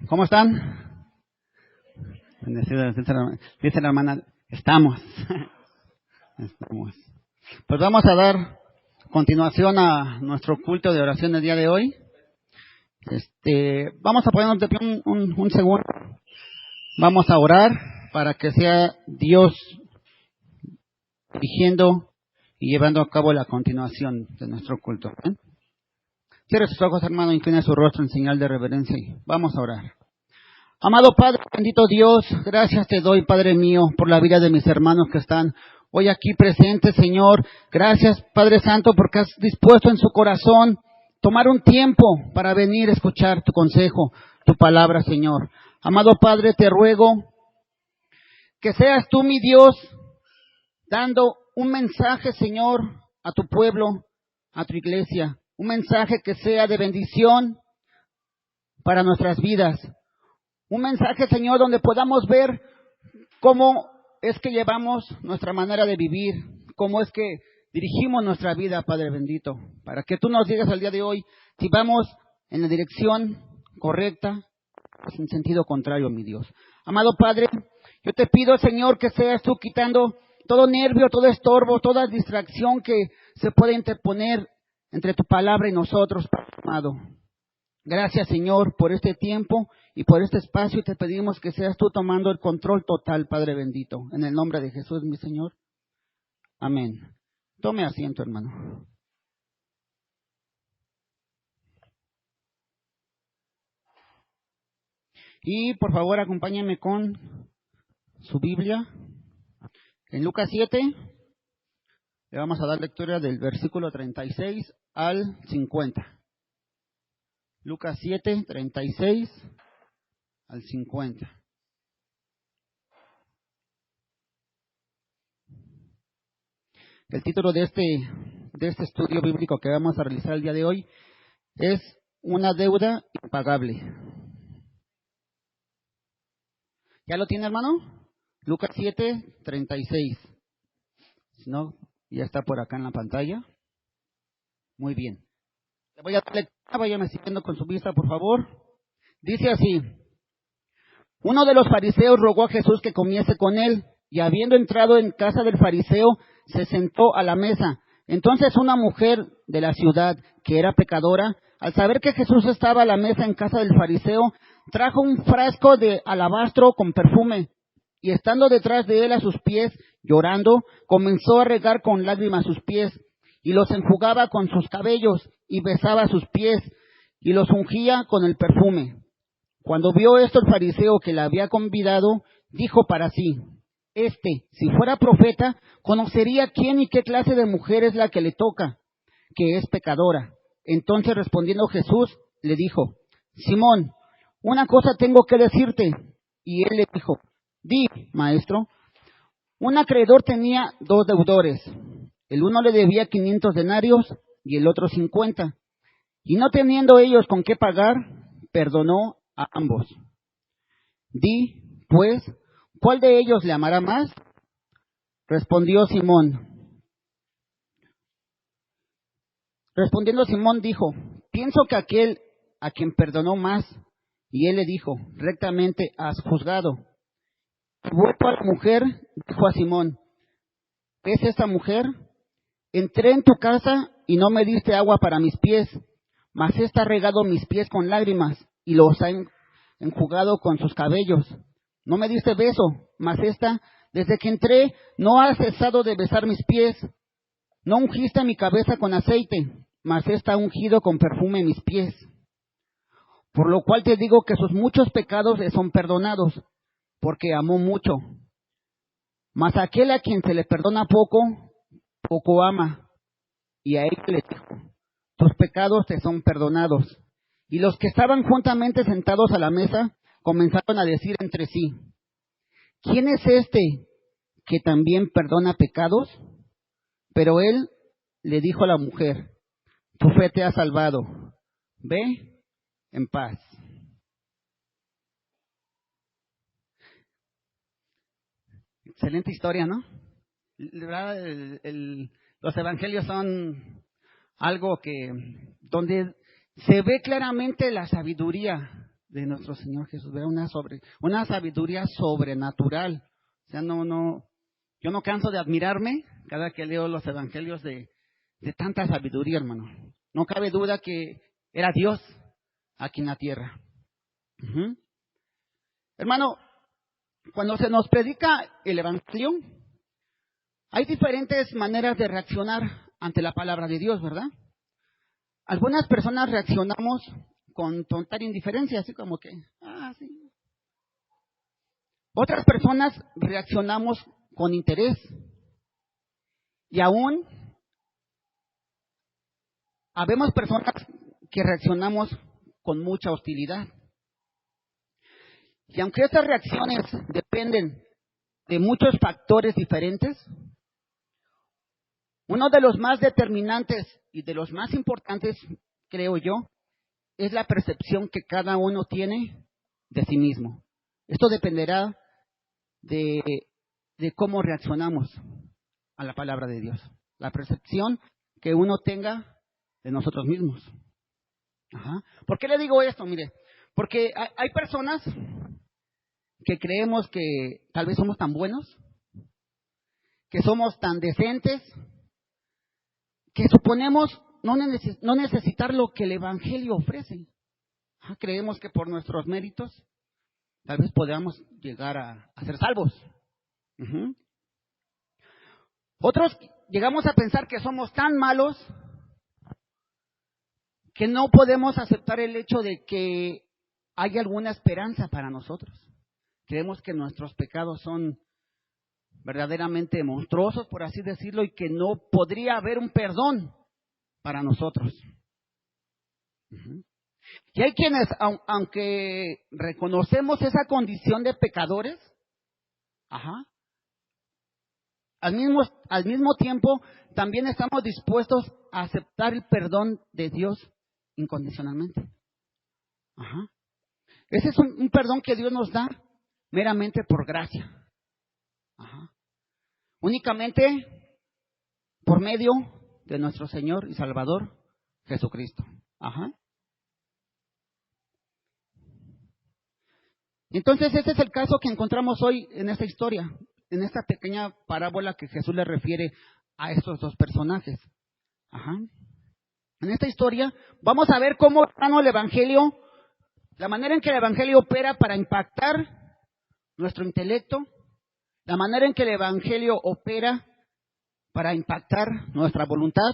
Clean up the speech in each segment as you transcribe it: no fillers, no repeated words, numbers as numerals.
¿Cómo están? Bendecidos, dice la hermana, estamos. Estamos. Pues vamos a dar continuación a nuestro culto de oración del día de hoy. Vamos a ponernos de pie un segundo. Vamos a orar para que sea Dios dirigiendo y llevando a cabo la continuación de nuestro culto. Cierre sus ojos, hermano, inclina su rostro en señal de reverencia y vamos a orar. Amado Padre, bendito Dios, gracias te doy, Padre mío, por la vida de mis hermanos que están hoy aquí presentes, Señor. Gracias, Padre Santo, porque has dispuesto en su corazón tomar un tiempo para venir a escuchar tu consejo, tu palabra, Señor. Amado Padre, te ruego que seas tú, mi Dios, dando un mensaje, Señor, a tu pueblo, a tu iglesia. Un mensaje que sea de bendición para nuestras vidas. Un mensaje, Señor, donde podamos ver cómo es que llevamos nuestra manera de vivir, cómo es que dirigimos nuestra vida, Padre bendito, para que tú nos digas al día de hoy si vamos en la dirección correcta o en sentido contrario, mi Dios. Amado Padre, yo te pido, Señor, que seas tú quitando todo nervio, todo estorbo, toda distracción que se pueda interponer entre tu palabra y nosotros, Padre amado. Gracias, Señor, por este tiempo y por este espacio, y te pedimos que seas tú tomando el control total, Padre bendito. En el nombre de Jesús, mi Señor. Amén. Tome asiento, hermano. Y por favor, acompáñenme con su Biblia. En Lucas 7, le vamos a dar lectura del versículo 36 al 50. Lucas 7, 36 al 50. El título de este estudio bíblico que vamos a realizar el día de hoy es Una deuda impagable. ¿Ya lo tiene, hermano? Lucas 7, 36. Si no, ya está por acá en la pantalla. Muy bien. Le voy a dar lectura, váyame siguiendo con su vista, por favor. Dice así: uno de los fariseos rogó a Jesús que comiese con él, y habiendo entrado en casa del fariseo, se sentó a la mesa. Entonces una mujer de la ciudad, que era pecadora, al saber que Jesús estaba a la mesa en casa del fariseo, trajo un frasco de alabastro con perfume, y estando detrás de él a sus pies, llorando, comenzó a regar con lágrimas sus pies, y los enjugaba con sus cabellos, y besaba sus pies, y los ungía con el perfume. Cuando vio esto el fariseo que la había convidado, dijo para sí: si fuera profeta, conocería quién y qué clase de mujer es la que le toca, que es pecadora. Entonces respondiendo Jesús, le dijo: Simón, una cosa tengo que decirte. Y él le dijo: Di, maestro. Un acreedor tenía 2 deudores. El uno le debía 500 denarios y el otro 50. Y no teniendo ellos con qué pagar, perdonó a ambos. Di, pues, ¿cuál de ellos le amará más? Respondiendo Simón dijo: pienso que aquel a quien perdonó más. Y él le dijo: rectamente has juzgado. Y vuelto a la mujer, dijo a Simón: ¿ves esta mujer? Entré en tu casa y no me diste agua para mis pies, mas ésta ha regado mis pies con lágrimas y los ha enjugado con sus cabellos. No me diste beso, mas ésta, desde que entré, no ha cesado de besar mis pies. No ungiste mi cabeza con aceite, mas ésta ha ungido con perfume mis pies. Por lo cual te digo que sus muchos pecados le son perdonados, porque amó mucho. Mas aquel a quien se le perdona poco, poco ama. Y a él le dijo: tus pecados te son perdonados. Y los que estaban juntamente sentados a la mesa comenzaron a decir entre sí: ¿quién es este que también perdona pecados? Pero él le dijo a la mujer: tu fe te ha salvado. Ve en paz. Excelente historia, ¿no? Los evangelios son algo donde se ve claramente la sabiduría de nuestro Señor Jesús, ¿verdad? Una sabiduría sobrenatural. O sea, yo no canso de admirarme cada que leo los evangelios de tanta sabiduría, hermano. No cabe duda que era Dios aquí en la tierra. Uh-huh. Hermano, cuando se nos predica el evangelio, hay diferentes maneras de reaccionar ante la palabra de Dios, ¿verdad? Algunas personas reaccionamos con total indiferencia, así como que, sí. Otras personas reaccionamos con interés. Y aún habemos personas que reaccionamos con mucha hostilidad. Y aunque estas reacciones dependen de muchos factores diferentes, uno de los más determinantes y de los más importantes, creo yo, es la percepción que cada uno tiene de sí mismo. Esto dependerá de cómo reaccionamos a la palabra de Dios. La percepción que uno tenga de nosotros mismos. Ajá. ¿Por qué le digo esto? Mire, porque hay personas que creemos que tal vez somos tan buenos, que somos tan decentes, que suponemos no necesitar lo que el Evangelio ofrece. Creemos que por nuestros méritos tal vez podamos llegar a ser salvos. Uh-huh. Otros llegamos a pensar que somos tan malos que no podemos aceptar el hecho de que hay alguna esperanza para nosotros. Creemos que nuestros pecados son verdaderamente monstruosos, por así decirlo, y que no podría haber un perdón para nosotros. Uh-huh. Y hay quienes, aunque reconocemos esa condición de pecadores, al mismo tiempo también estamos dispuestos a aceptar el perdón de Dios incondicionalmente. Ese es un perdón que Dios nos da meramente por gracia. Únicamente por medio de nuestro Señor y Salvador Jesucristo. Entonces ese es el caso que encontramos hoy en esta historia, en esta pequeña parábola que Jesús le refiere a estos dos personajes. En esta historia vamos a ver cómo el Evangelio, la manera en que el Evangelio opera para impactar nuestro intelecto, la manera en que el Evangelio opera para impactar nuestra voluntad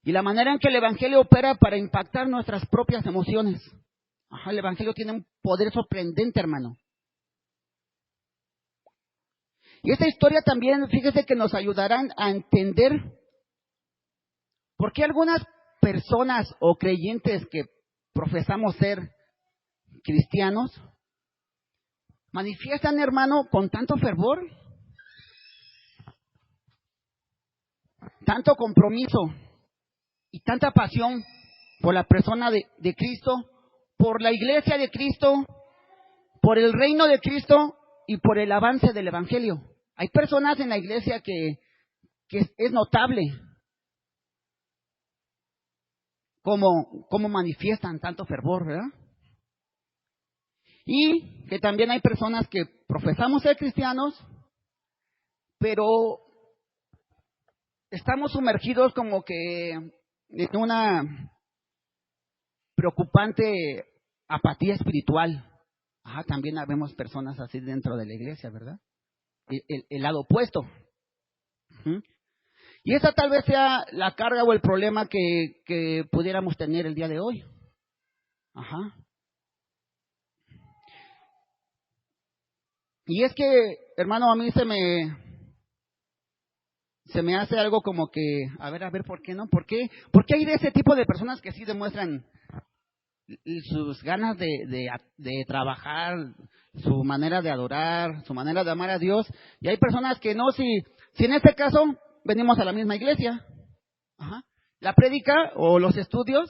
y la manera en que el Evangelio opera para impactar nuestras propias emociones. El Evangelio tiene un poder sorprendente, hermano. Y esta historia también, fíjese que nos ayudarán a entender por qué algunas personas o creyentes que profesamos ser cristianos manifiestan, hermano, con tanto fervor, tanto compromiso y tanta pasión por la persona de Cristo, por la iglesia de Cristo, por el reino de Cristo y por el avance del Evangelio. Hay personas en la iglesia que es notable cómo manifiestan tanto fervor, ¿verdad? Y que también hay personas que profesamos ser cristianos, pero estamos sumergidos como que en una preocupante apatía espiritual. También vemos personas así dentro de la iglesia, ¿verdad? El lado opuesto. Y esa tal vez sea la carga o el problema que pudiéramos tener el día de hoy. Y es que, hermano, a mí se me hace algo como que, a ver, ¿por qué no? ¿Por qué hay de ese tipo de personas que sí demuestran sus ganas de trabajar, su manera de adorar, su manera de amar a Dios? Y hay personas que no, si en este caso venimos a la misma iglesia. La prédica o los estudios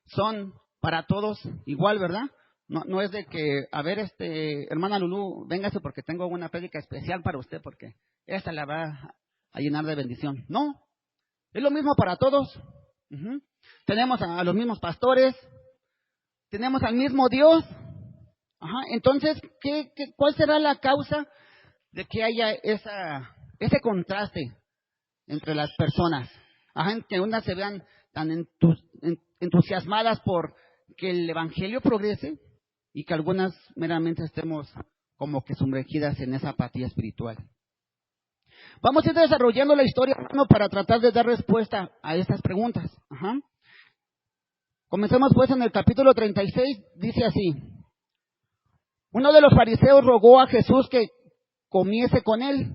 son para todos igual, ¿verdad? No es de que, a ver, hermana Lulú, véngase porque tengo una prédica especial para usted, porque esta la va a llenar de bendición. No, es lo mismo para todos. Tenemos a los mismos pastores, tenemos al mismo Dios, Ajá, entonces, ¿cuál será la causa de que haya ese contraste entre las personas? Ajá, en que unas se vean tan entusiasmadas por que el evangelio progrese y que algunas meramente estemos como que sumergidas en esa apatía espiritual. Vamos a ir desarrollando la historia, hermano, para tratar de dar respuesta a estas preguntas. Ajá. Comencemos pues en el capítulo 36, dice así: uno de los fariseos rogó a Jesús que comiese con él,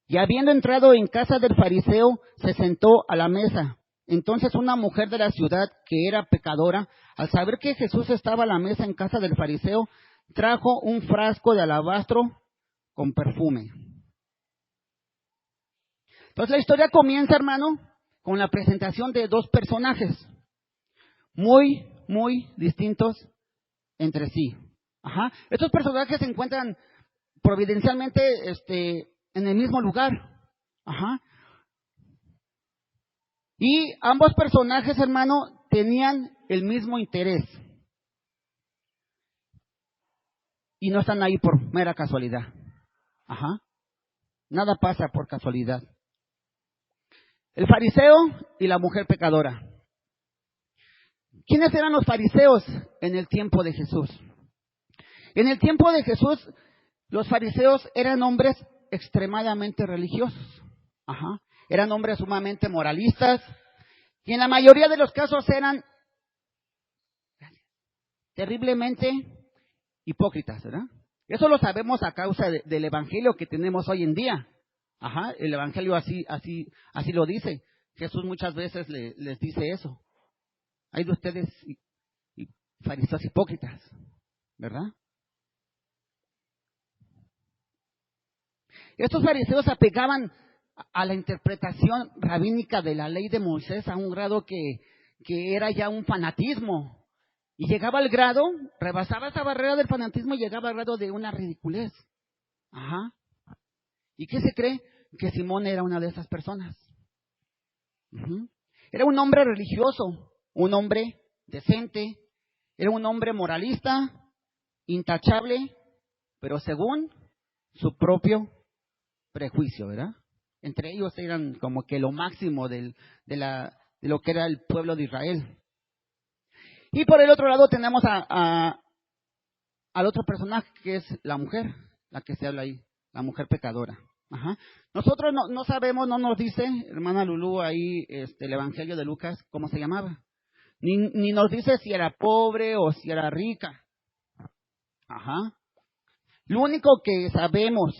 y habiendo entrado en casa del fariseo, se sentó a la mesa. Entonces una mujer de la ciudad, que era pecadora, al saber que Jesús estaba a la mesa en casa del fariseo, trajo un frasco de alabastro con perfume. Entonces la historia comienza, hermano, con la presentación de dos personajes muy, muy distintos entre sí. Ajá. Estos personajes se encuentran providencialmente en el mismo lugar. Ajá. Y ambos personajes, hermano, tenían el mismo interés. Y no están ahí por mera casualidad. Ajá. Nada pasa por casualidad. El fariseo y la mujer pecadora. ¿Quiénes eran los fariseos en el tiempo de Jesús? En el tiempo de Jesús, los fariseos eran hombres extremadamente religiosos. Ajá. Eran hombres sumamente moralistas y en la mayoría de los casos eran terriblemente hipócritas, ¿verdad? Eso lo sabemos a causa del evangelio que tenemos hoy en día. Ajá, el evangelio así lo dice. Jesús muchas veces les dice eso. Hay de ustedes fariseos hipócritas, ¿verdad? Estos fariseos se apegaban a la interpretación rabínica de la ley de Moisés a un grado que era ya un fanatismo. Y llegaba al grado, rebasaba esa barrera del fanatismo y llegaba al grado de una ridiculez. Ajá. ¿Y qué se cree? Que Simón era una de esas personas. Uh-huh. Era un hombre religioso, un hombre decente, era un hombre moralista, intachable, pero según su propio prejuicio, ¿verdad? Entre ellos eran como que lo máximo de lo que era el pueblo de Israel. Y por el otro lado tenemos al otro personaje, que es la mujer, la que se habla ahí, la mujer pecadora. Ajá. Nosotros no sabemos, no nos dice, hermana Lulú, ahí el Evangelio de Lucas, cómo se llamaba. Ni nos dice si era pobre o si era rica. Ajá. Lo único que sabemos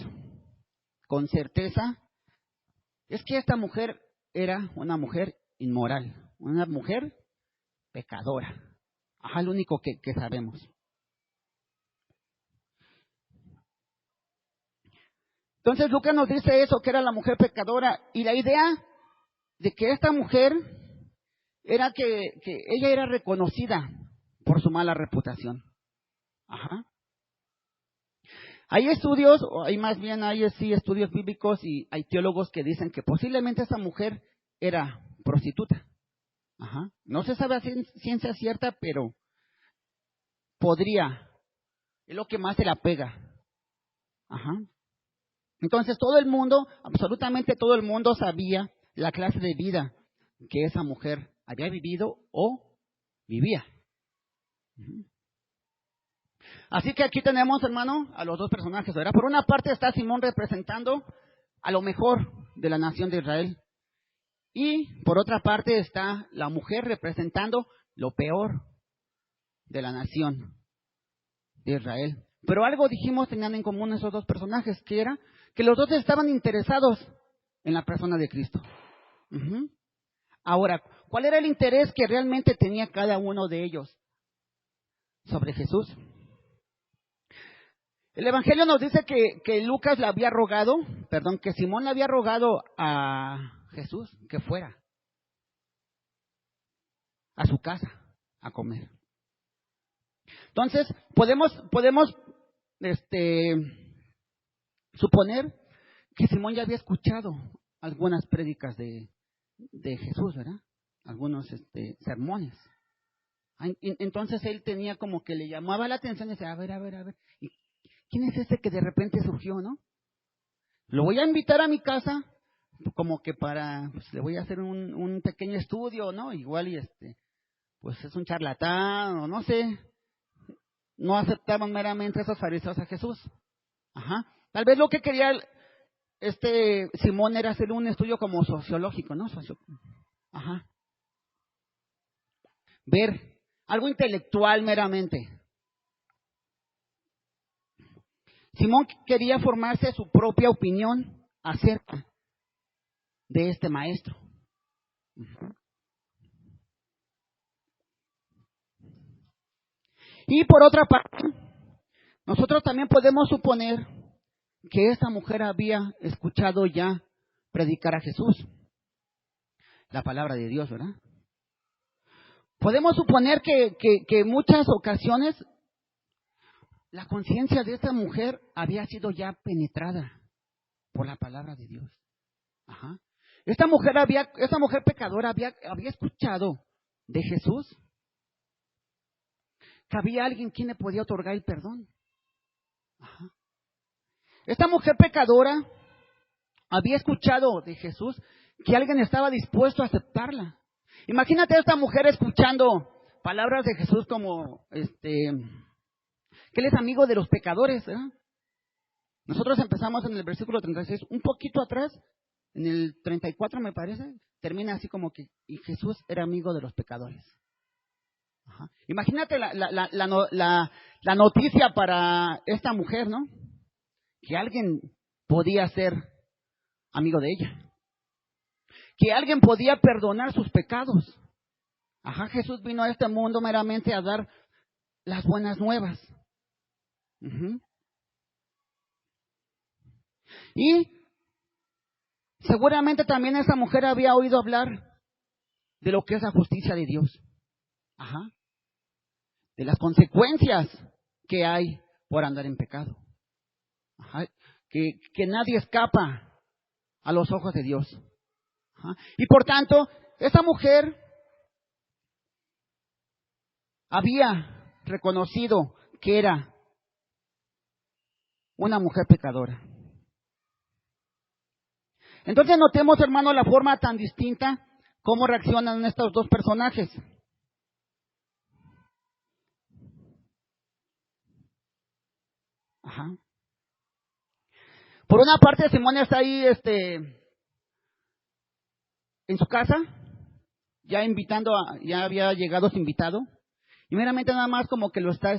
con certeza es que esta mujer era una mujer inmoral, una mujer pecadora. Ajá, lo único que sabemos. Entonces Lucas nos dice eso, que era la mujer pecadora, y la idea de que esta mujer era que ella era reconocida por su mala reputación. Ajá. Hay estudios, o hay más bien hay estudios bíblicos y hay teólogos que dicen que posiblemente esta mujer era prostituta. Ajá. No se sabe a ciencia cierta, pero podría. Es lo que más se la pega. Ajá. Entonces todo el mundo, absolutamente todo el mundo sabía la clase de vida que esa mujer había vivido o vivía. Así que aquí tenemos, hermano, a los dos personajes, ¿verdad? Por una parte está Simón representando a lo mejor de la nación de Israel. Y por otra parte está la mujer representando lo peor de la nación de Israel. Pero algo dijimos tenían en común esos dos personajes, que era que los dos estaban interesados en la persona de Cristo. Uh-huh. Ahora, ¿cuál era el interés que realmente tenía cada uno de ellos sobre Jesús? El Evangelio nos dice que Lucas le había rogado, que Simón le había rogado a Jesús que fuera a su casa a comer. Entonces, podemos suponer que Simón ya había escuchado algunas prédicas de Jesús, ¿verdad? Algunos sermones. Entonces él tenía como que le llamaba la atención y decía, a ver. ¿Y quién es ese que de repente surgió, no? Lo voy a invitar a mi casa, como que pues le voy a hacer un pequeño estudio, ¿no? Igual pues es un charlatán, o no sé. No aceptaban meramente esos fariseos a Jesús. Ajá. Tal vez lo que quería Simón era hacer un estudio como sociológico, ¿no? Ajá. Ver algo intelectual meramente. Simón quería formarse su propia opinión acerca de este maestro. Y por otra parte, nosotros también podemos suponer que esta mujer había escuchado ya predicar a Jesús, la palabra de Dios, ¿verdad? Podemos suponer que en muchas ocasiones la conciencia de esta mujer había sido ya penetrada por la palabra de Dios. Ajá. Esta mujer pecadora había escuchado de Jesús que había alguien quien le podía otorgar el perdón. Ajá. Esta mujer pecadora había escuchado de Jesús que alguien estaba dispuesto a aceptarla. Imagínate a esta mujer escuchando palabras de Jesús como que Él es amigo de los pecadores, ¿verdad? Nosotros empezamos en el versículo 36, un poquito atrás, en el 34 me parece, termina así como que y Jesús era amigo de los pecadores. Ajá. Imagínate la noticia para esta mujer, ¿no? Que alguien podía ser amigo de ella. Que alguien podía perdonar sus pecados. Ajá, Jesús vino a este mundo meramente a dar las buenas nuevas. Uh-huh. Y seguramente también esa mujer había oído hablar de lo que es la justicia de Dios. Ajá. De las consecuencias que hay por andar en pecado. Ajá. Que nadie escapa a los ojos de Dios. Ajá. Y por tanto, esa mujer había reconocido que era una mujer pecadora. Entonces notemos, hermano, la forma tan distinta cómo reaccionan estos dos personajes. Ajá. Por una parte, Simón está ahí en su casa, ya había llegado su invitado, y meramente nada más como que lo está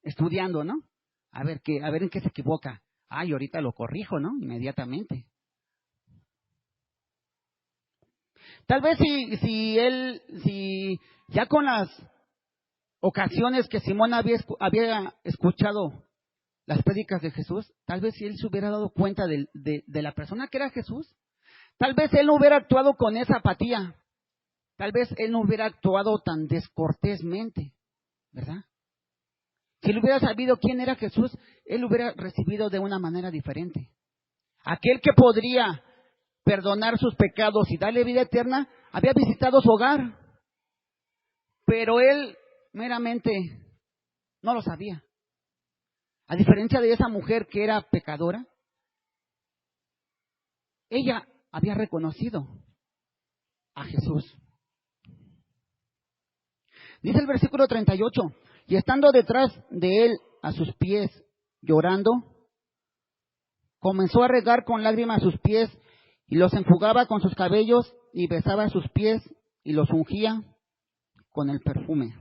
estudiando, ¿no? A ver en qué se equivoca. Y ahorita lo corrijo, ¿no? Inmediatamente. Tal vez si ya con las ocasiones que Simón había escuchado las prédicas de Jesús, tal vez si él se hubiera dado cuenta de la persona que era Jesús, tal vez él no hubiera actuado con esa apatía, tal vez él no hubiera actuado tan descortésmente, ¿verdad? Si él hubiera sabido quién era Jesús, él hubiera recibido de una manera diferente. Aquel que podría perdonar sus pecados y darle vida eterna, había visitado su hogar, pero él meramente no lo sabía. A diferencia de esa mujer que era pecadora, ella había reconocido a Jesús. Dice el versículo 38, y estando detrás de él a sus pies, llorando, comenzó a regar con lágrimas sus pies y los enjugaba con sus cabellos y besaba sus pies y los ungía con el perfume.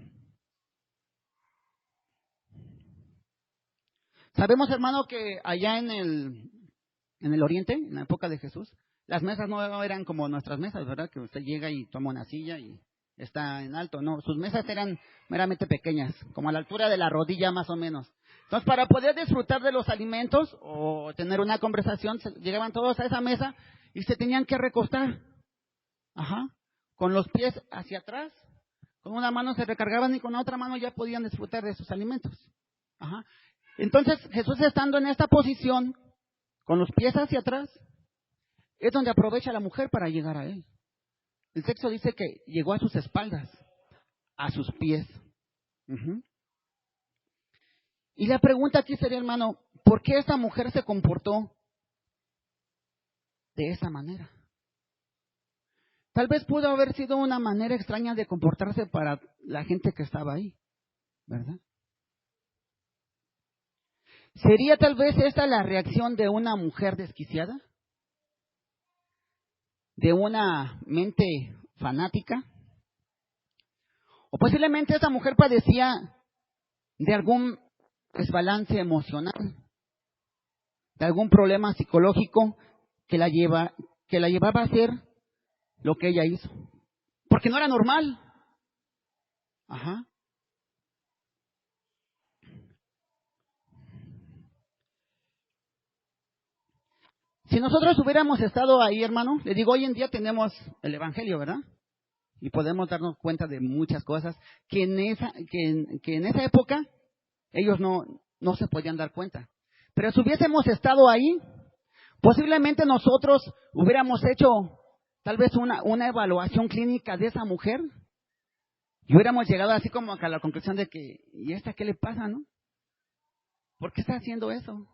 Sabemos, hermano, que allá en el oriente, en la época de Jesús, las mesas no eran como nuestras mesas, ¿verdad? Que usted llega y toma una silla y está en alto. No, sus mesas eran meramente pequeñas, como a la altura de la rodilla más o menos. Entonces, para poder disfrutar de los alimentos o tener una conversación, llegaban todos a esa mesa y se tenían que recostar. Ajá. Con los pies hacia atrás. Con una mano se recargaban y con la otra mano ya podían disfrutar de sus alimentos. Ajá. Entonces, Jesús estando en esta posición, con los pies hacia atrás, es donde aprovecha la mujer para llegar a él. El texto dice que llegó a sus espaldas, a sus pies. Ujú. Y la pregunta aquí sería, hermano, ¿por qué esta mujer se comportó de esa manera? Tal vez pudo haber sido una manera extraña de comportarse para la gente que estaba ahí, ¿verdad? ¿Sería tal vez esta la reacción de una mujer desquiciada? ¿De una mente fanática? ¿O posiblemente esta mujer padecía de algún desbalance emocional, de algún problema psicológico que la llevaba a hacer lo que ella hizo? Porque no era normal. Ajá. Si nosotros hubiéramos estado ahí, hermano, le digo, hoy en día tenemos el Evangelio, ¿verdad? Y podemos darnos cuenta de muchas cosas que en esa época ellos no se podían dar cuenta. Pero si hubiésemos estado ahí, posiblemente nosotros hubiéramos hecho tal vez una evaluación clínica de esa mujer y hubiéramos llegado así como a la conclusión de que, ¿y esta qué le pasa, no? ¿Por qué está haciendo eso?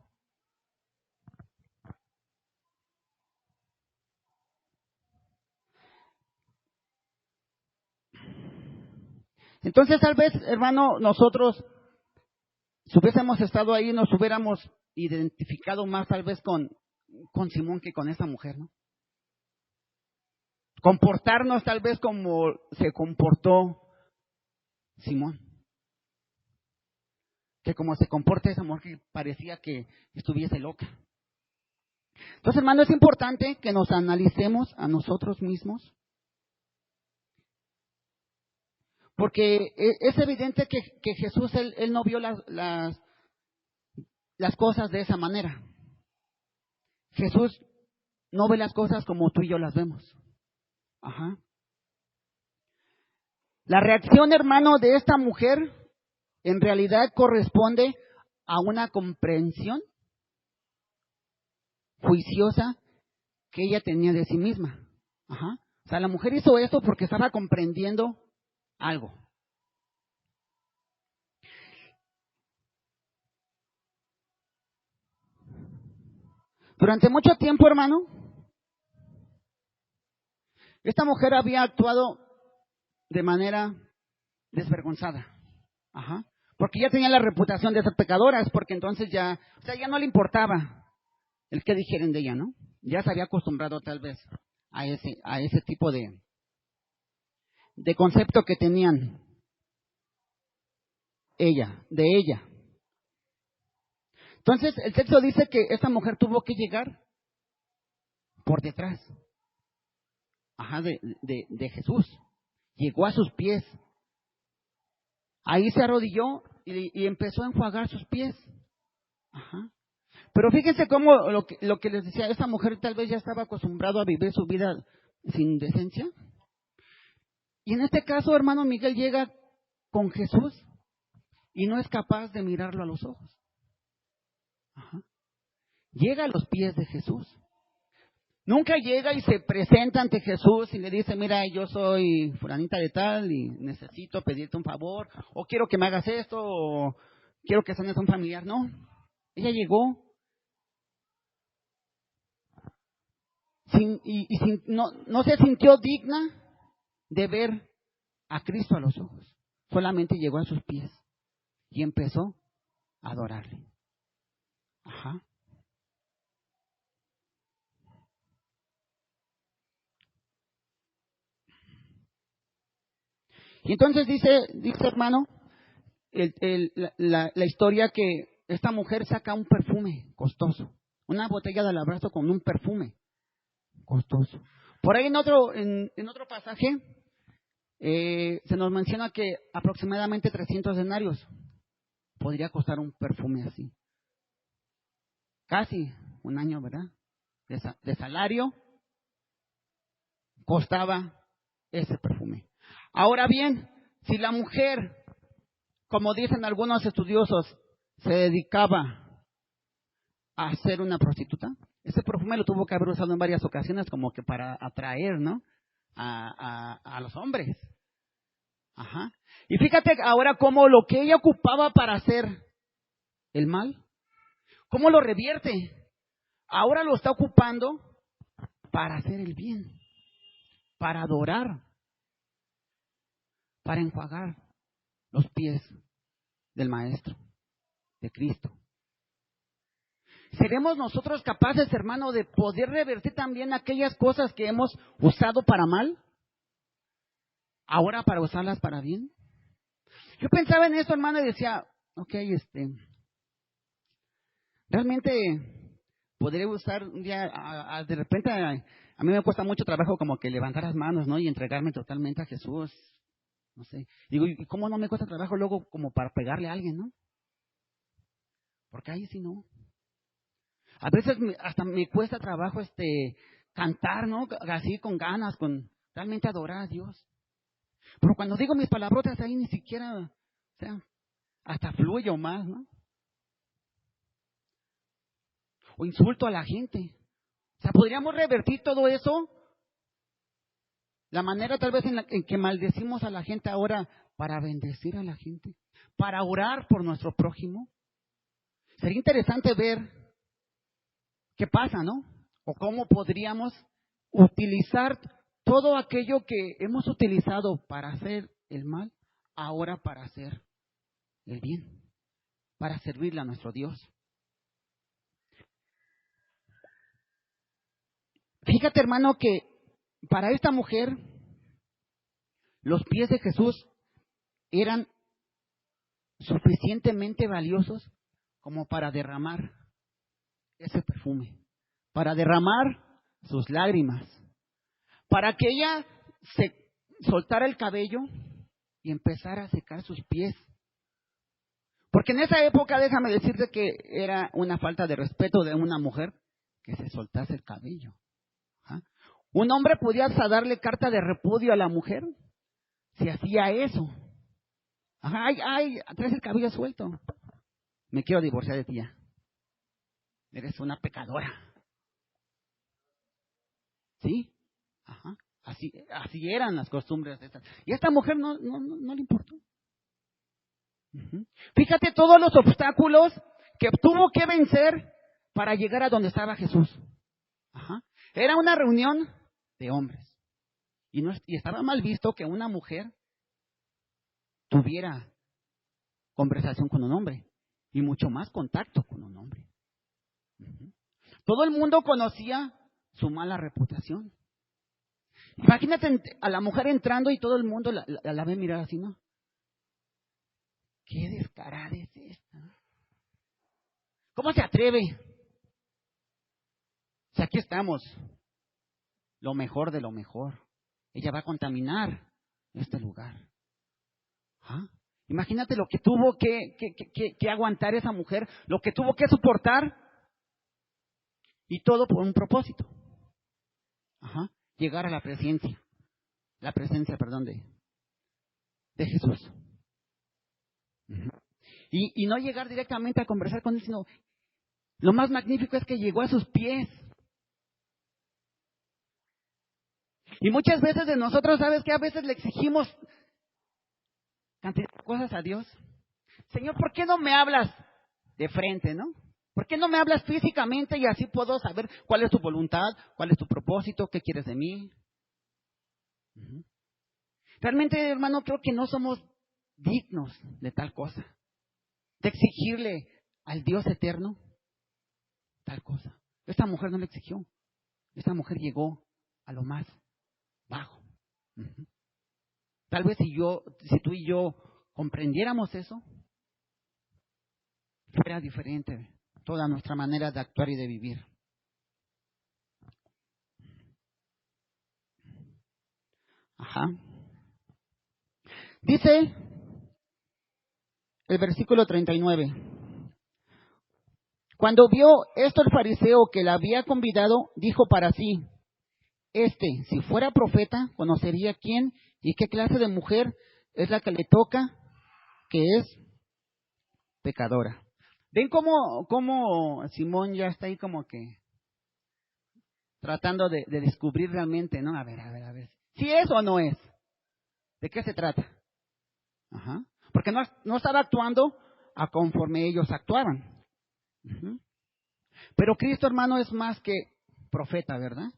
Entonces, tal vez, hermano, nosotros, si hubiésemos estado ahí, nos hubiéramos identificado más tal vez con Simón que con esa mujer, ¿no? Comportarnos tal vez como se comportó Simón. Que como se comporta esa mujer que parecía que estuviese loca. Entonces, hermano, es importante que nos analicemos a nosotros mismos. Porque es evidente que Jesús, él no vio las cosas de esa manera. Jesús no ve las cosas como tú y yo las vemos. Ajá. La reacción, hermano, de esta mujer en realidad corresponde a una comprensión juiciosa que ella tenía de sí misma. Ajá. O sea, la mujer hizo esto porque estaba comprendiendo algo. Durante mucho tiempo, hermano, esta mujer había actuado de manera desvergonzada. Ajá. Porque ya tenía la reputación de ser pecadoras, porque entonces ya no le importaba el que dijeran de ella, ¿no? Ya se había acostumbrado tal vez a ese tipo de concepto que tenían de ella. Entonces, el texto dice que esta mujer tuvo que llegar por detrás, ajá, de Jesús. Llegó a sus pies. Ahí se arrodilló y empezó a enjuagar sus pies. Ajá. Pero fíjense cómo lo que les decía, esta mujer tal vez ya estaba acostumbrada a vivir su vida sin decencia. Y en este caso, hermano Miguel llega con Jesús y no es capaz de mirarlo a los ojos. Ajá. Llega a los pies de Jesús. Nunca llega y se presenta ante Jesús y le dice, mira, yo soy fulanita de tal y necesito pedirte un favor, o quiero que me hagas esto, o quiero que sanes a un familiar. No, ella llegó no se sintió digna de ver a Cristo a los ojos. Solamente llegó a sus pies y empezó a adorarle. Ajá. Y entonces dice hermano, la historia que esta mujer saca un perfume costoso, una botella de alabastro con un perfume costoso. Por ahí en otro pasaje se nos menciona que aproximadamente 300 denarios podría costar un perfume así. Casi un año, ¿verdad? De salario costaba ese perfume. Ahora bien, si la mujer, como dicen algunos estudiosos, se dedicaba a ser una prostituta, ese perfume lo tuvo que haber usado en varias ocasiones como que para atraer, ¿no? A los hombres. Ajá. Y fíjate ahora cómo lo que ella ocupaba para hacer el mal, cómo lo revierte. Ahora lo está ocupando para hacer el bien, para adorar, para enjuagar los pies del Maestro, de Cristo. ¿Seremos nosotros capaces, hermano, de poder revertir también aquellas cosas que hemos usado para mal, ahora para usarlas para bien? Yo pensaba en esto, hermano, y decía, ok, realmente podría usar un día, de repente, a mí me cuesta mucho trabajo como que levantar las manos, ¿no? Y entregarme totalmente a Jesús, no sé. Digo, ¿y cómo no me cuesta trabajo luego como para pegarle a alguien, no? Porque ahí sí no. A veces hasta me cuesta trabajo cantar, ¿no? Así con ganas, con realmente adorar a Dios. Pero cuando digo mis palabrotas ahí ni siquiera, o sea, hasta fluyo más, ¿no? O insulto a la gente. O sea, podríamos revertir todo eso, la manera tal vez en que maldecimos a la gente ahora para bendecir a la gente, para orar por nuestro prójimo. Sería interesante ver qué pasa, ¿no? O cómo podríamos utilizar todo aquello que hemos utilizado para hacer el mal, ahora para hacer el bien, para servirle a nuestro Dios. Fíjate, hermano, que para esta mujer los pies de Jesús eran suficientemente valiosos como para derramar ese perfume, para derramar sus lágrimas, para que ella se soltara el cabello y empezara a secar sus pies. Porque en esa época, déjame decirte que era una falta de respeto de una mujer que se soltase el cabello. ¿Ah? Un hombre podía hasta darle carta de repudio a la mujer si hacía eso. Ajá, ay, traes el cabello suelto. Me quiero divorciar de ti ya. Eres una pecadora. ¿Sí? Ajá. Así eran las costumbres de estas. Y a esta mujer no le importó. Fíjate todos los obstáculos que tuvo que vencer para llegar a donde estaba Jesús. Ajá. Era una reunión de hombres. Y estaba mal visto que una mujer tuviera conversación con un hombre. Y mucho más contacto con un hombre. Todo el mundo conocía su mala reputación. Imagínate a la mujer entrando y todo el mundo la ve mirar así, ¿no? ¿Qué descarada es esta? ¿Cómo se atreve? O sea, aquí estamos. Lo mejor de lo mejor. Ella va a contaminar este lugar. ¿Ah? Imagínate lo que tuvo que aguantar esa mujer, lo que tuvo que soportar, y todo por un propósito. Ajá. Llegar a la presencia, de Jesús. Y no llegar directamente a conversar con él, sino lo más magnífico es que llegó a sus pies. Y muchas veces de nosotros, ¿sabes qué? A veces le exigimos cantidad de cosas a Dios. Señor, ¿por qué no me hablas de frente, no? ¿Por qué no me hablas físicamente y así puedo saber cuál es tu voluntad, cuál es tu propósito, qué quieres de mí? Realmente, hermano, creo que no somos dignos de tal cosa, de exigirle al Dios eterno tal cosa. Esta mujer no le exigió. Esta mujer llegó a lo más bajo. Tal vez si tú y yo comprendiéramos eso, fuera diferente toda nuestra manera de actuar y de vivir. Ajá. Dice el versículo 39. Cuando vio esto el fariseo que la había convidado, dijo para sí: si fuera profeta, conocería quién y qué clase de mujer es la que le toca, que es pecadora. ¿Ven cómo Simón ya está ahí como que tratando de descubrir realmente, ¿no? A ver. ¿Si es o no es? ¿De qué se trata? Ajá. Porque no estaba actuando a conforme ellos actuaban. Ujú. Pero Cristo, hermano, es más que profeta, ¿verdad?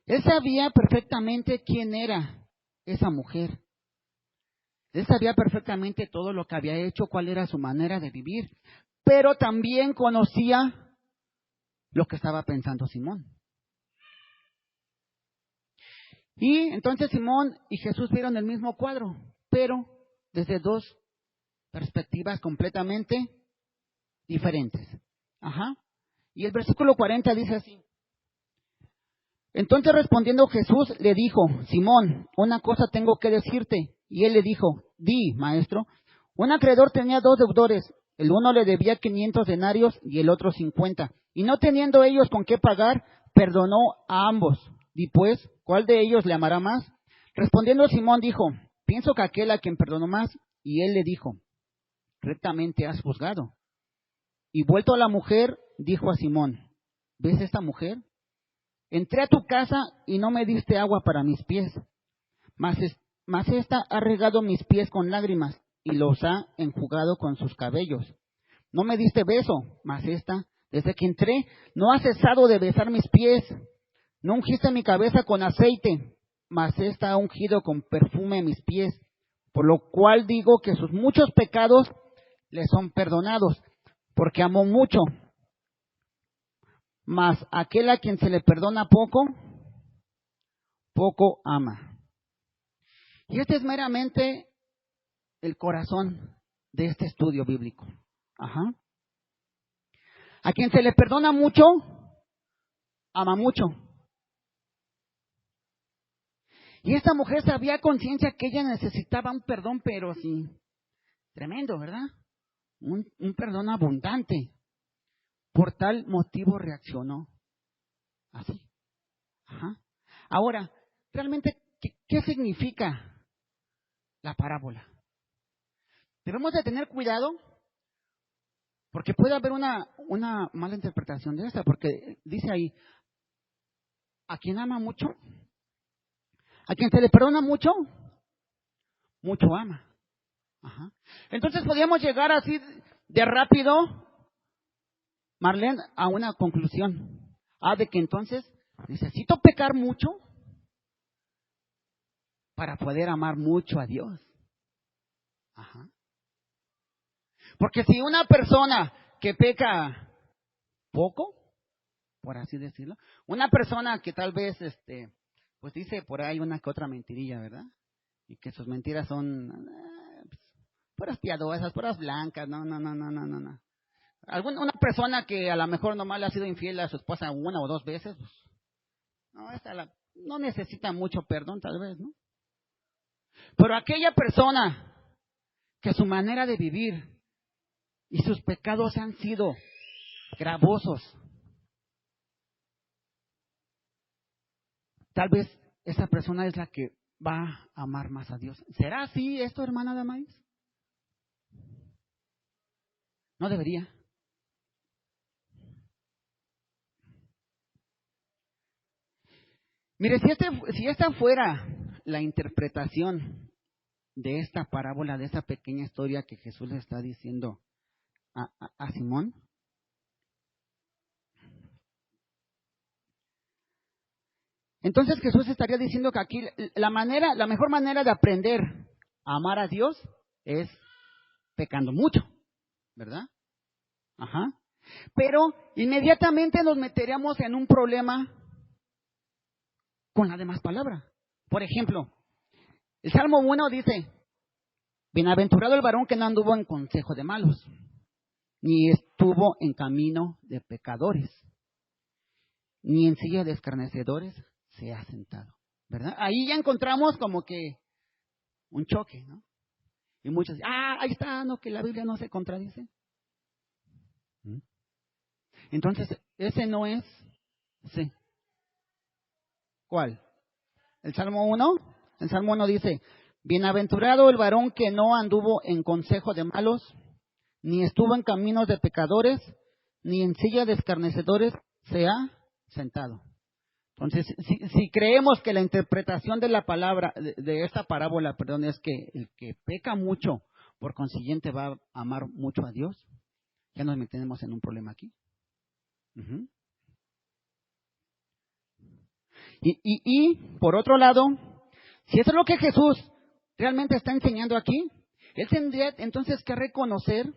Él sabía perfectamente quién era esa mujer. Él sabía perfectamente todo lo que había hecho, cuál era su manera de vivir. Pero también conocía lo que estaba pensando Simón. Y entonces Simón y Jesús vieron el mismo cuadro, pero desde dos perspectivas completamente diferentes. Ajá. Y el versículo 40 dice así. Entonces respondiendo Jesús le dijo, Simón, una cosa tengo que decirte. Y él le dijo, di, maestro. Un acreedor tenía 2 deudores. El uno le debía 500 denarios y el otro 50. Y no teniendo ellos con qué pagar, perdonó a ambos. Y pues, ¿cuál de ellos le amará más? Respondiendo Simón dijo, pienso que aquel a quien perdonó más. Y él le dijo, rectamente has juzgado. Y vuelto a la mujer, dijo a Simón, ¿ves esta mujer? Entré a tu casa y no me diste agua para mis pies, mas ésta ha regado mis pies con lágrimas y los ha enjugado con sus cabellos. No me diste beso, mas ésta, desde que entré, no ha cesado de besar mis pies. No ungiste mi cabeza con aceite, mas ésta ha ungido con perfume mis pies. Por lo cual digo que sus muchos pecados le son perdonados, porque amó mucho. Mas aquel a quien se le perdona poco, poco ama. Y este es meramente el corazón de este estudio bíblico. Ajá. A quien se le perdona mucho, ama mucho. Y esta mujer sabía a conciencia que ella necesitaba un perdón, pero sí, tremendo, ¿verdad? Un perdón abundante. Por tal motivo reaccionó así. Ajá. Ahora, realmente, ¿qué significa la parábola? Debemos de tener cuidado porque puede haber una mala interpretación de esta, porque dice ahí, a quien ama mucho, a quien se le perdona mucho, mucho ama. Ajá. Entonces podríamos llegar así de rápido, Marlene, a una conclusión. De que entonces necesito pecar mucho para poder amar mucho a Dios. Ajá. Porque si una persona que peca poco, por así decirlo, una persona que tal vez, pues dice por ahí una que otra mentirilla, ¿verdad? Y que sus mentiras son puras piadosas, puras blancas, no. Una persona que a lo mejor nomás le ha sido infiel a su esposa 1 o 2 veces, pues, no necesita mucho perdón tal vez, ¿no? Pero aquella persona que su manera de vivir y sus pecados han sido gravosos, tal vez esa persona es la que va a amar más a Dios. ¿Será así esto, hermana Damaris? No debería. Mire, si esta fuera la interpretación de esta parábola, de esta pequeña historia que Jesús le está diciendo a Simón, entonces Jesús estaría diciendo que aquí la mejor manera de aprender a amar a Dios es pecando mucho, ¿verdad? Ajá. Pero inmediatamente nos meteríamos en un problema con la demás palabra. Por ejemplo, el Salmo 1 dice, bienaventurado el varón que no anduvo en consejo de malos, ni estuvo en camino de pecadores, ni en silla de escarnecedores se ha sentado, ¿verdad? Ahí ya encontramos como que un choque, ¿no? Y muchos dicen, ahí está, no, que la Biblia no se contradice. Entonces, ese no es, sí. ¿Cuál? ¿El Salmo 1? El Salmo 1 dice, bienaventurado el varón que no anduvo en consejo de malos, ni estuvo en caminos de pecadores, ni en silla de escarnecedores se ha sentado. Entonces, si creemos que la interpretación de la palabra, de esta parábola, perdón, es que el que peca mucho, por consiguiente va a amar mucho a Dios, ya nos metemos en un problema aquí. Uh-huh. Y por otro lado, si eso es lo que Jesús realmente está enseñando aquí, Él tendría entonces que reconocer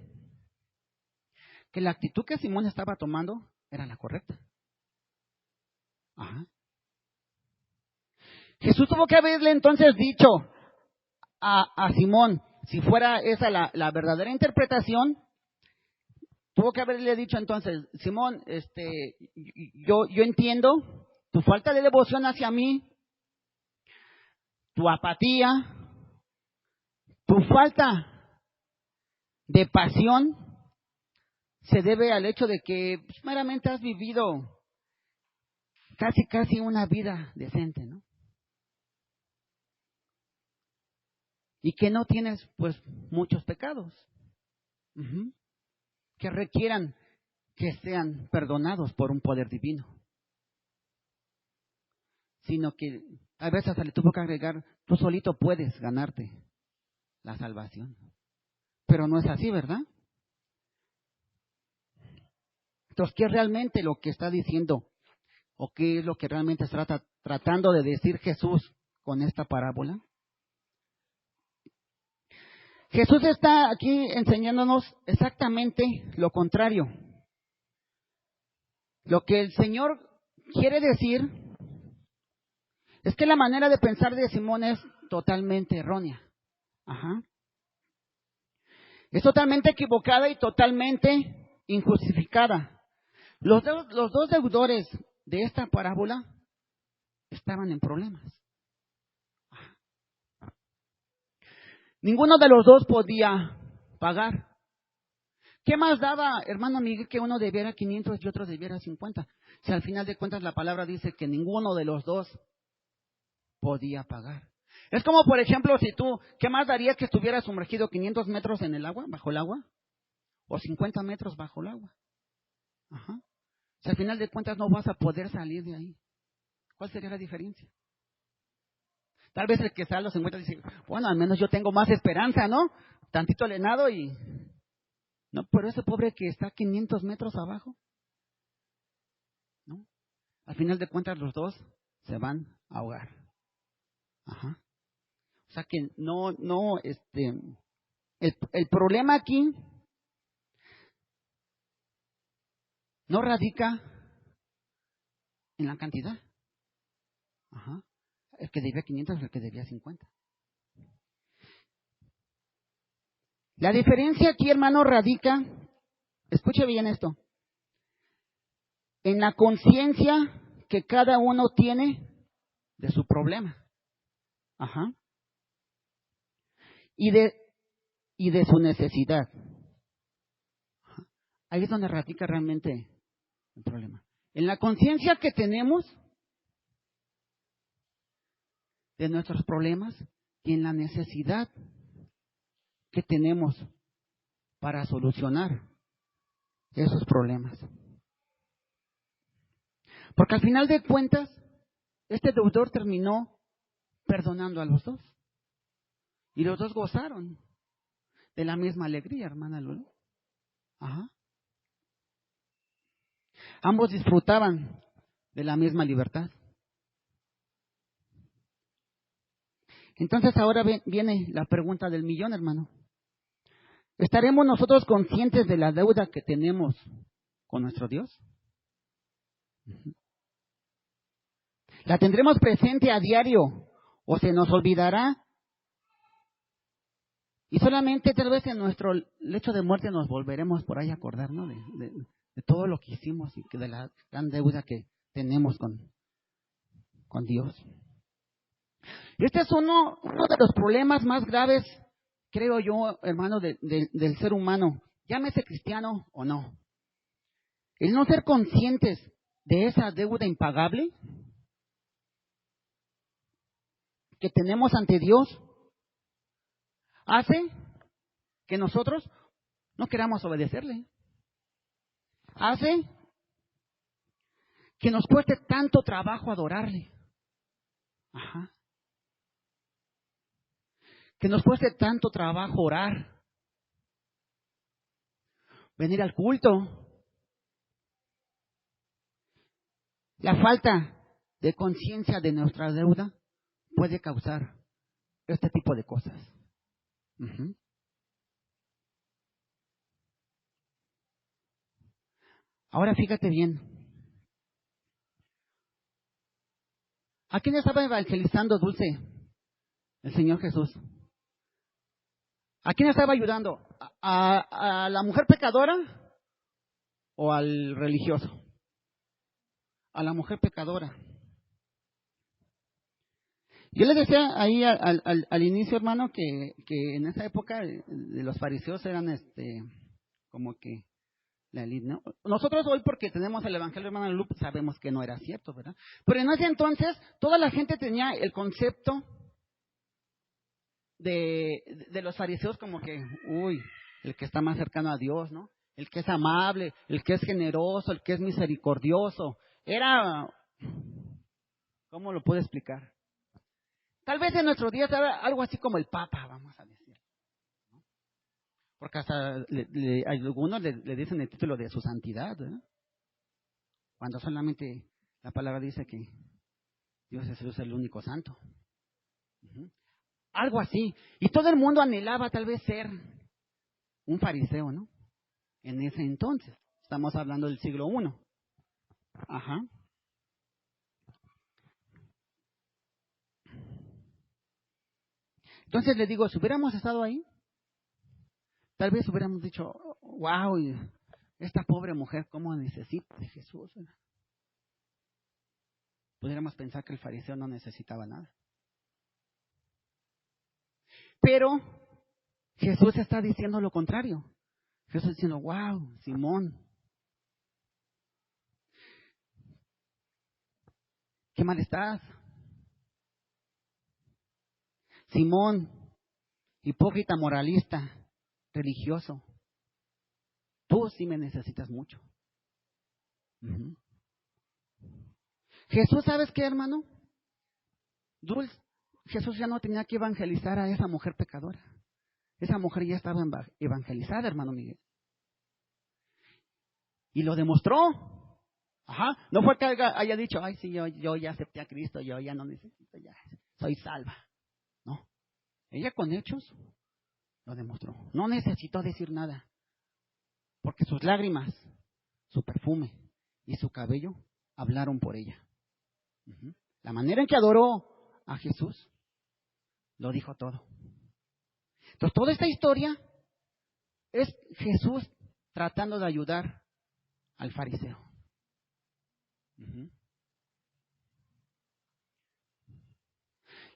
que la actitud que Simón estaba tomando era la correcta. Ajá. Jesús tuvo que haberle entonces dicho a Simón, si fuera esa la verdadera interpretación, tuvo que haberle dicho entonces, Simón, yo entiendo tu falta de devoción hacia mí, tu apatía, tu falta de pasión se debe al hecho de que pues, meramente has vivido casi una vida decente, ¿no? Y que no tienes pues muchos pecados. Uh-huh. Que requieran que sean perdonados por un poder divino, sino que a veces hasta le tuvo que agregar, tú solito puedes ganarte la salvación, pero no es así, ¿verdad? Entonces, ¿qué es realmente lo que está diciendo o qué es lo que realmente está tratando de decir Jesús con esta parábola? Jesús está aquí enseñándonos exactamente lo contrario. Lo que el Señor quiere decir es que la manera de pensar de Simón es totalmente errónea. Ajá. Es totalmente equivocada y totalmente injustificada. Los dos deudores de esta parábola estaban en problemas. Ninguno de los dos podía pagar. ¿Qué más daba, hermano Miguel, que uno debiera 500 y otro debiera 50? Si al final de cuentas la palabra dice que ninguno de los dos podía pagar. Es como, por ejemplo, si tú, ¿qué más daría que estuvieras sumergido 500 metros en el agua, bajo el agua? O 50 metros bajo el agua. Ajá. Si al final de cuentas no vas a poder salir de ahí. ¿Cuál sería la diferencia? Tal vez el que sale a los 50 dice, bueno, al menos yo tengo más esperanza, ¿no? Tantito le nado y... No, pero ese pobre que está 500 metros abajo, ¿no? Al final de cuentas los dos se van a ahogar. Ajá. O sea que el problema aquí no radica en la cantidad. Ajá. El que debía 500 es el que debía 50. La diferencia aquí, hermano, radica, escuche bien esto, en la conciencia que cada uno tiene de su problema. Ajá. Y de su necesidad. Ajá. Ahí es donde radica realmente el problema. En la conciencia que tenemos de nuestros problemas y en la necesidad que tenemos para solucionar esos problemas. Porque al final de cuentas, este deudor terminó perdonando a los dos. Y los dos gozaron de la misma alegría, hermana Lulu. Ajá. Ambos disfrutaban de la misma libertad. Entonces ahora viene la pregunta del millón, hermano. ¿Estaremos nosotros conscientes de la deuda que tenemos con nuestro Dios? ¿La tendremos presente a diario o se nos olvidará? Y solamente tal vez en nuestro lecho de muerte nos volveremos por ahí a acordar, ¿no? De todo lo que hicimos y que de la gran deuda que tenemos con Dios. Este es uno de los problemas más graves, creo yo, hermano, del ser humano, llámese cristiano o no. El no ser conscientes de esa deuda impagable que tenemos ante Dios hace que nosotros no queramos obedecerle. Hace Que nos cueste tanto trabajo adorarle. Ajá. Que nos cueste tanto trabajo orar. Venir al culto. La falta de conciencia de nuestra deuda puede causar este tipo de cosas. Uh-huh. Ahora fíjate bien. ¿A quién estaba evangelizando, Dulce? El Señor Jesús. ¿A quién estaba ayudando? ¿A la mujer pecadora o al religioso? A la mujer pecadora. Yo les decía ahí al inicio, hermano, que en esa época de los fariseos eran como que la elite, ¿no? Nosotros hoy, porque tenemos el Evangelio, hermano Lupe, sabemos que no era cierto, ¿verdad? Pero en ese entonces toda la gente tenía el concepto de los fariseos como que, uy, el que está más cercano a Dios, ¿no? El que es amable, el que es generoso, el que es misericordioso. Era, ¿cómo lo puedo explicar? Tal vez en nuestros días era algo así como el Papa, vamos a decir, ¿no? Porque hasta algunos le dicen el título de su santidad, ¿verdad? Cuando solamente la palabra dice que Dios es el único santo. Uh-huh. Algo así. Y todo el mundo anhelaba tal vez ser un fariseo, ¿no? En ese entonces. Estamos hablando del siglo I. Ajá. Entonces le digo, si hubiéramos estado ahí, tal vez hubiéramos dicho, wow, esta pobre mujer, ¿cómo necesita de Jesús? Pudiéramos pensar que el fariseo no necesitaba nada. Pero Jesús está diciendo lo contrario. Jesús está diciendo, wow, Simón, qué mal estás. Simón, hipócrita, moralista, religioso, tú sí me necesitas mucho. Uh-huh. Jesús, ¿sabes qué, hermano? Jesús ya no tenía que evangelizar a esa mujer pecadora. Esa mujer ya estaba evangelizada, hermano Miguel. Y lo demostró. Ajá. No fue que haya dicho, ay, sí, yo ya acepté a Cristo, yo ya no necesito, ya soy salva. No. Ella con hechos lo demostró. No necesitó decir nada. Porque sus lágrimas, su perfume y su cabello hablaron por ella. Uh-huh. La manera en que adoró a Jesús lo dijo todo. Entonces, toda esta historia es Jesús tratando de ayudar al fariseo. Uh-huh.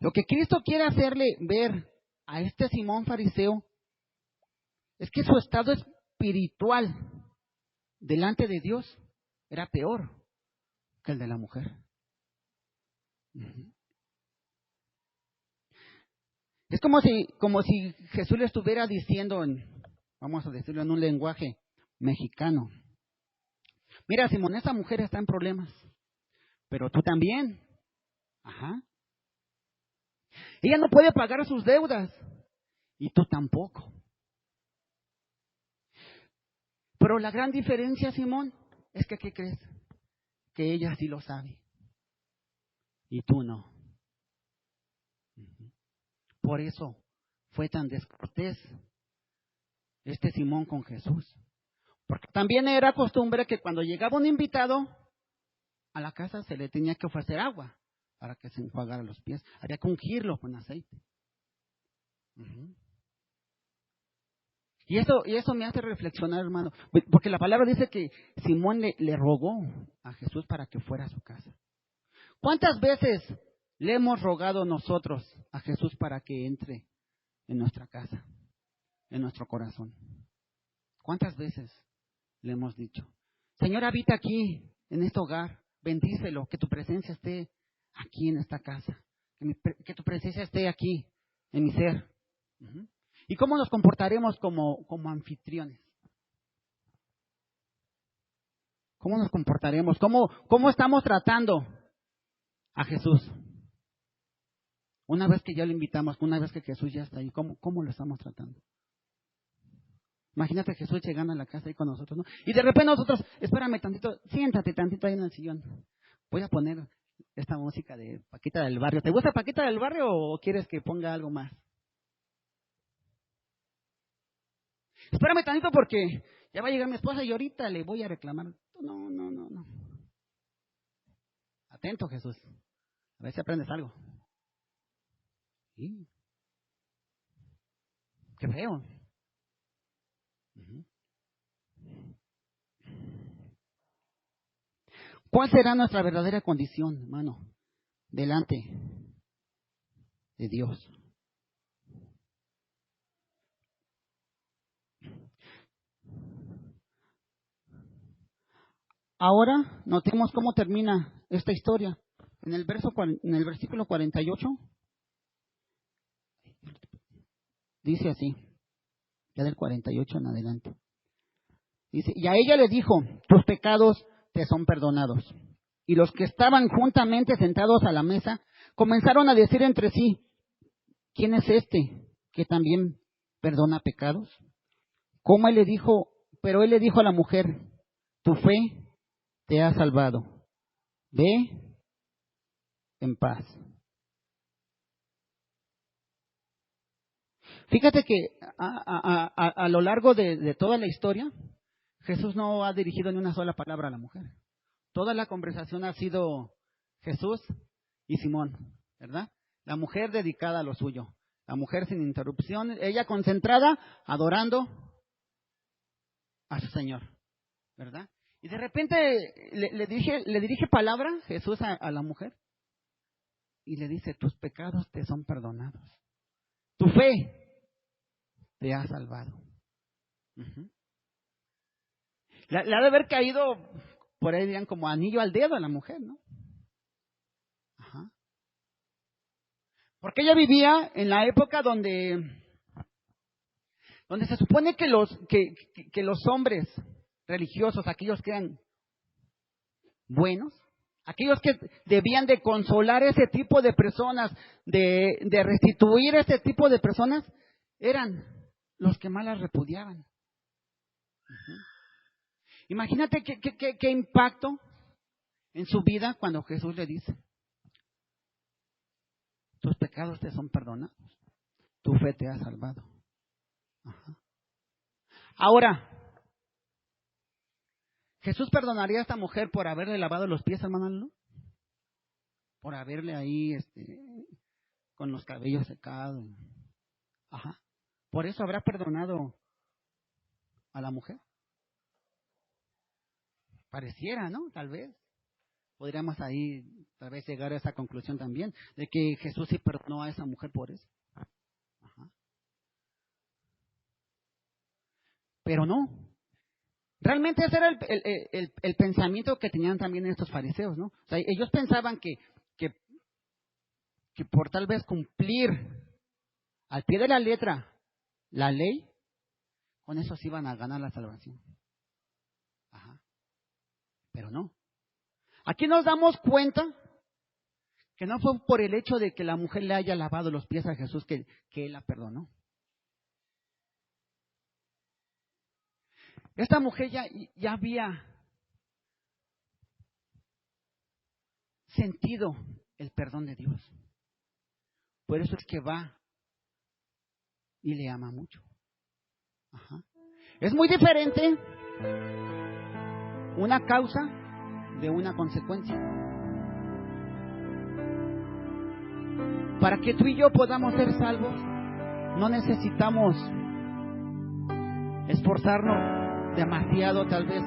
Lo que Cristo quiere hacerle ver a este Simón fariseo es que su estado espiritual delante de Dios era peor que el de la mujer. Uh-huh. Es como si Jesús le estuviera diciendo, vamos a decirlo en un lenguaje mexicano, mira, Simón, esa mujer está en problemas, pero tú también. Ajá. Ella no puede pagar sus deudas y tú tampoco. Pero la gran diferencia, Simón, es que, ¿qué crees? Que ella sí lo sabe y tú no. Por eso fue tan descortés este Simón con Jesús. Porque también era costumbre que cuando llegaba un invitado a la casa se le tenía que ofrecer agua para que se enjuagara los pies. Había que ungirlo con aceite. Uh-huh. Y eso me hace reflexionar, hermano. Porque la palabra dice que Simón le rogó a Jesús para que fuera a su casa. ¿Cuántas veces le hemos rogado nosotros a Jesús para que entre en nuestra casa, en nuestro corazón? ¿Cuántas veces le hemos dicho, Señor, habita aquí, en este hogar, bendícelo, que tu presencia esté aquí en esta casa, que tu presencia esté aquí, en mi ser? Uh-huh. ¿Y cómo nos comportaremos como anfitriones? ¿Cómo nos comportaremos? ¿Cómo estamos tratando a Jesús? Una vez que ya lo invitamos, una vez que Jesús ya está ahí, ¿cómo lo estamos tratando? Imagínate Jesús llegando a la casa ahí con nosotros, ¿no? Y de repente nosotros, espérame tantito, siéntate tantito ahí en el sillón. Voy a poner esta música de Paquita del Barrio. ¿Te gusta Paquita del Barrio o quieres que ponga algo más? Espérame tantito porque ya va a llegar mi esposa y ahorita le voy a reclamar. No. Atento, Jesús. A ver si aprendes algo. ¿Sí? Qué feo. ¿Cuál será nuestra verdadera condición, hermano, delante de Dios? Ahora notemos cómo termina esta historia. En el versículo 48 dice así, ya del 48 en adelante. Dice, y a ella le dijo, tus pecados te son perdonados. Y los que estaban juntamente sentados a la mesa comenzaron a decir entre sí, ¿quién es este que también perdona pecados? ¿Cómo él le dijo? Pero él le dijo a la mujer, tu fe te ha salvado. Ve en paz. Fíjate que a lo largo de toda la historia, Jesús no ha dirigido ni una sola palabra a la mujer. Toda la conversación ha sido Jesús y Simón, ¿verdad? La mujer dedicada a lo suyo. La mujer sin interrupción, ella concentrada, adorando a su Señor, ¿verdad? Y de repente le dirige palabra Jesús a la mujer y le dice, tus pecados te son perdonados. Tu fe te ha salvado. Uh-huh. Le ha de haber caído, por ahí dirían, como anillo al dedo a la mujer, ¿no? Ajá. Porque ella vivía en la época donde se supone que los hombres religiosos, aquellos que eran buenos, aquellos que debían de consolar ese tipo de personas, de restituir ese tipo de personas, eran los que más las repudiaban. Uh-huh. Imagínate qué impacto en su vida cuando Jesús le dice, tus pecados te son perdonados, tu fe te ha salvado. Ajá. Ahora, ¿Jesús perdonaría a esta mujer por haberle lavado los pies, hermano? ¿No? Por haberle ahí con los cabellos secados. Ajá. ¿Por eso habrá perdonado a la mujer? Pareciera, ¿no? Tal vez. Podríamos ahí tal vez llegar a esa conclusión también, de que Jesús sí perdonó a esa mujer por eso. Ajá. Pero no. Realmente ese era el pensamiento que tenían también estos fariseos, ¿no? O sea, ellos pensaban que por tal vez cumplir al pie de la letra la ley, con eso se iban a ganar la salvación. Ajá. Pero no. Aquí nos damos cuenta que no fue por el hecho de que la mujer le haya lavado los pies a Jesús que él la perdonó. Esta mujer ya había sentido el perdón de Dios. Por eso es que va y le ama mucho. Ajá. Es muy diferente una causa de una consecuencia. Para que tú y yo podamos ser salvos, no necesitamos esforzarnos demasiado, tal vez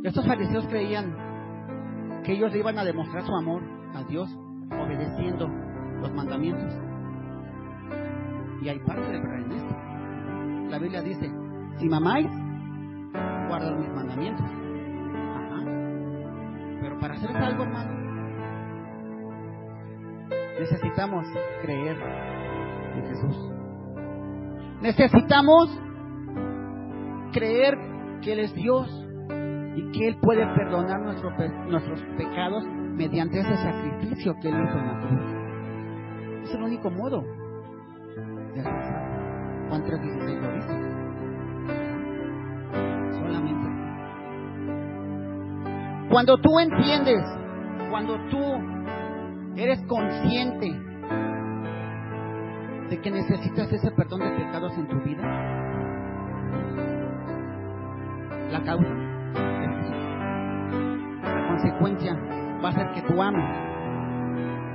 estos fariseos creían que ellos le iban a demostrar su amor a Dios obedeciendo los mandamientos. Y hay parte de verdad en esto. La Biblia dice, si mamáis, guardad mis mandamientos. Ajá. Pero para ser salvo, hermano, necesitamos creer en Jesús. Necesitamos creer que Él es Dios y que Él puede perdonar nuestros pecados mediante ese sacrificio que Él hizo en la cruz. Es el único modo de ser salvo. Juan 3:16 lo dice. Solamente. Cuando tú entiendes, cuando tú eres consciente de que necesitas ese perdón de pecados en tu vida, la causa es Jesús. La consecuencia va a ser que tú ames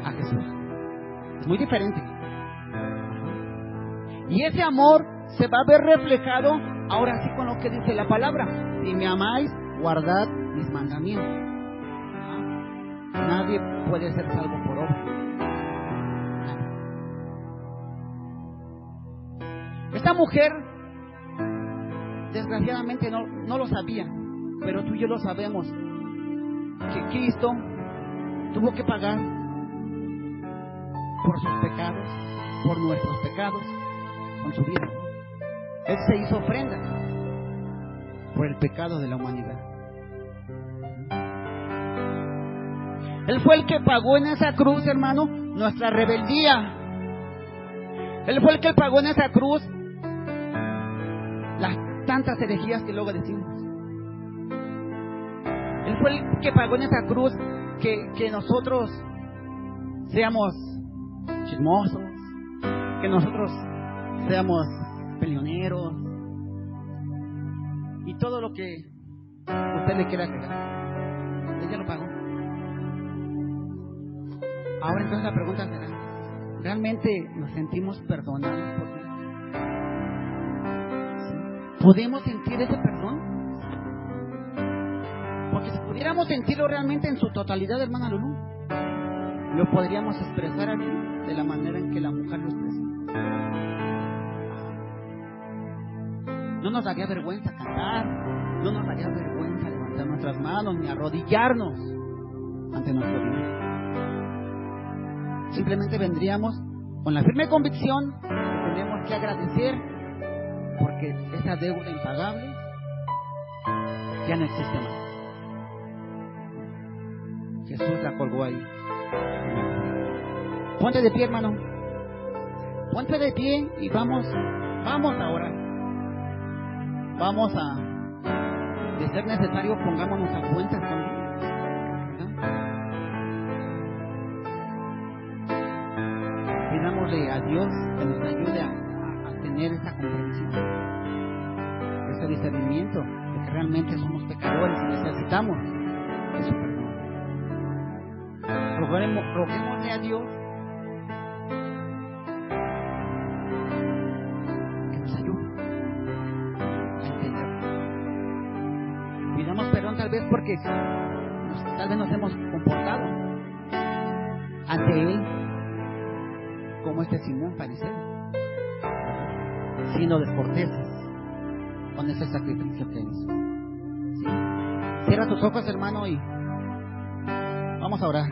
a Jesús. Es muy diferente. Y ese amor se va a ver reflejado ahora sí con lo que dice la palabra: si me amáis, guardad mis mandamientos. Nadie puede ser salvo por obra. Esta mujer desgraciadamente no lo sabía, pero tú y yo lo sabemos, que Cristo tuvo que pagar por sus pecados, por nuestros pecados, con su vida. Él se hizo ofrenda por el pecado de la humanidad. Él fue el que pagó en esa cruz, hermano, nuestra rebeldía. Él fue el que pagó en esa cruz las tantas herejías que luego decimos. Él fue el que pagó en esa cruz que nosotros seamos chismosos, que nosotros seamos peleoneros y todo lo que usted le quiera agregar. Él ya lo pagó. Ahora entonces la pregunta será: ¿realmente nos sentimos perdonados por Dios? ¿Podemos sentir ese perdón? Porque si pudiéramos sentirlo realmente en su totalidad, hermana Lulú, lo podríamos expresar aquí de la manera en que la mujer lo expresó. No nos daría vergüenza cantar, no nos daría vergüenza levantar nuestras manos ni arrodillarnos ante nuestro Dios. Simplemente vendríamos con la firme convicción que tenemos que agradecer, porque esa deuda impagable ya no existe más. Jesús la colgó ahí. Ponte de pie, hermano. Ponte de pie y vamos ahora. Vamos a, de ser necesario, pongámonos a cuentas también. Pidámosle a Dios que nos ayude a tener esa comprensión, ese discernimiento de que realmente somos pecadores y necesitamos de su perdón. Roguémosle a Dios que nos ayude a entender. Pidamos perdón tal vez porque tal vez nos hemos comportado ante Él como este Simón parecía, siendo descorteses con ese sacrificio que hizo. ¿Sí? Cierra tus ojos, hermano, y vamos a orar.